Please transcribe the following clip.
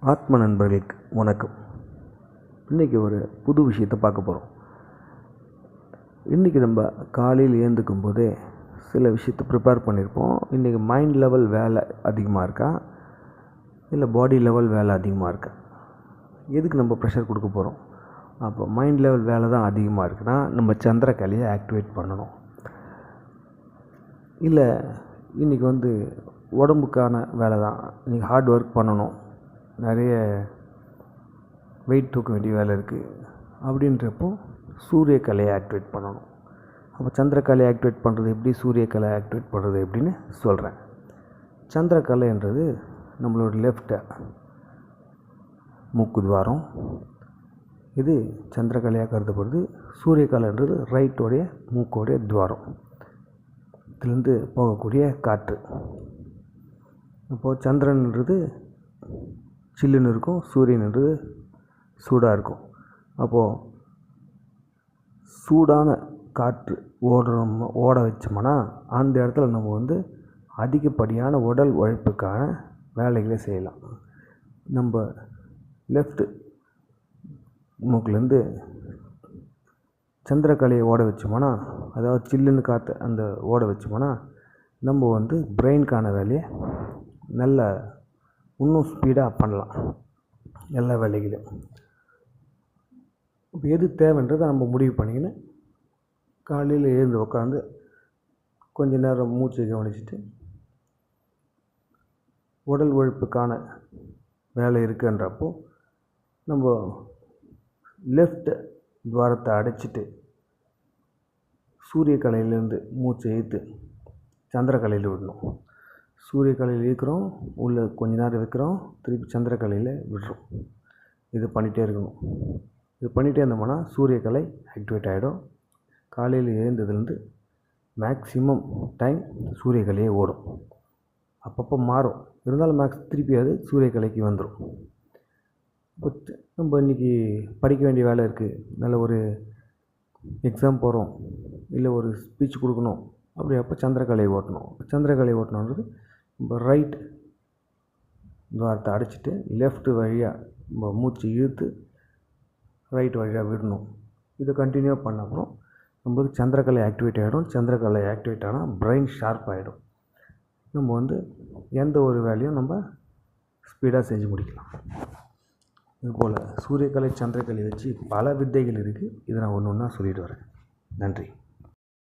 ஆத்ம நண்பர்களுக்கு வணக்கம். இன்றைக்கி ஒரு புது விஷயத்தை பார்க்க போகிறோம். இன்றைக்கி நம்ம காலையில் ஏந்துக்கும் போதே சில விஷயத்தை ப்ரிப்பேர் பண்ணியிருப்போம். இன்றைக்கி மைண்ட் லெவல் வேலை அதிகமாக இருக்கா, இல்லை பாடி லெவல் வேலை அதிகமாக இருக்கா? எதுக்கு நம்ம ப்ரெஷர் கொடுக்க போகிறோம்? அப்போ மைண்ட் லெவல் வேலை தான் அதிகமாக இருக்குன்னா நம்ம சந்திரக்கலையை ஆக்டிவேட் பண்ணணும். இல்லை இன்றைக்கி உடம்புக்கான வேலை தான், இன்றைக்கி ஹார்ட் ஒர்க் பண்ணணும், நிறைய வெயிட் தூக்க வேண்டிய வேலை இருக்குது அப்படின்றப்போ சூரியக்கலையை ஆக்டிவேட் பண்ணணும். அப்போ சந்திரக்கலையை ஆக்டிவேட் பண்ணுறது எப்படி, சூரியக்கலை ஆக்டிவேட் பண்ணுறது எப்படின்னு சொல்கிறேன். சந்திரக்கலைன்றது நம்மளோட லெஃப்ட் மூக்கு துவாரம், இது சந்திரக்கலையாக கருதப்படுது. சூரியக்கலைன்றது ரைட்டோடைய மூக்கோடைய துவாரம், இதுலேருந்து போகக்கூடிய காற்று. அப்போது சந்திரன்ன்றது சில்லுன்னு இருக்கும், சூரியன்ன்றது சூடாக இருக்கும். அப்போது சூடான காற்று ஓட வச்சோம்னா அந்த இடத்துல நம்ம அதிகப்படியான உடல் உழைப்புக்கான வேலைகளை செய்யலாம். நம்ம லெஃப்ட் மூக்கிலேருந்து சந்திரக்கலையை ஓட வச்சோம்னா, அதாவது சில்லுன்னு காற்று அந்த ஓட வச்சோம்னா நம்ம பிரெயினுக்கான வேலையை நல்ல இன்னும் ஸ்பீடாக பண்ணலாம், எல்லா வேலைகளையும். இப்போ எது தேவைன்றதை நம்ம முடிவு பண்ணிக்கின்னு காலையில் எழுந்து உட்காந்து கொஞ்சம் நேரம் மூச்சை கவனிச்சுட்டு உடல் உழைப்புக்கான வேலை இருக்குன்றப்போ நம்ம லெஃப்ட் துவாரத்தை அடைச்சிட்டு சூரியக்கலையிலேருந்து மூச்சை இழுத்து சந்திரக்கலையில் விடணும். சூரியக்கலையில் இழுக்கிறோம், உள்ளே கொஞ்ச நேரம் வைக்கிறோம், திருப்பி சந்திரக்கலையில் விடுறோம். இது பண்ணிகிட்டே இருக்கணும். இது பண்ணிகிட்டே இருந்தோம்னா சூரியக்கலை ஆக்டிவேட் ஆகிடும். காலையில் எழுந்ததுலேருந்து மேக்ஸிமம் டைம் சூரியக்கலையே ஓடும். அப்பப்போ மாறும், இருந்தாலும் திருப்பி அது சூரியக்கலைக்கு வந்துடும். இப்போ நம்ம இன்றைக்கி படிக்க வேண்டிய வேலை இருக்குது, நல்ல ஒரு எக்ஸாம் போகிறோம், இல்லை ஒரு ஸ்பீச் கொடுக்கணும், அப்படி அப்போ சந்திரக்கலை ஓட்டணும். சந்திரக்கலை ஓட்டணுன்றது நம்ம ரைட் துவாரத்தை அடைச்சிட்டு லெஃப்ட் வழியாக நம்ம மூச்சு இழுத்து ரைட் வழியாக விடணும். இதை கண்டினியூ பண்ண அப்புறம் நம்மளுக்கு சந்திரக்கலை ஆக்டிவேட் ஆகிடும். சந்திரக்கலை ஆக்டிவேட் ஆனால் பிரெயின் ஷார்ப் ஆகிடும். நம்ம எந்த ஒரு வேலையும் நம்ம ஸ்பீடாக செஞ்சு முடிக்கலாம். இதுபோல் சூரியக்கலை சந்திரக்கலை வச்சு பல வித்தைகள் இருக்குது. இதை நான் ஒன்று ஒன்றா சொல்லிட்டு வரேன். நன்றி.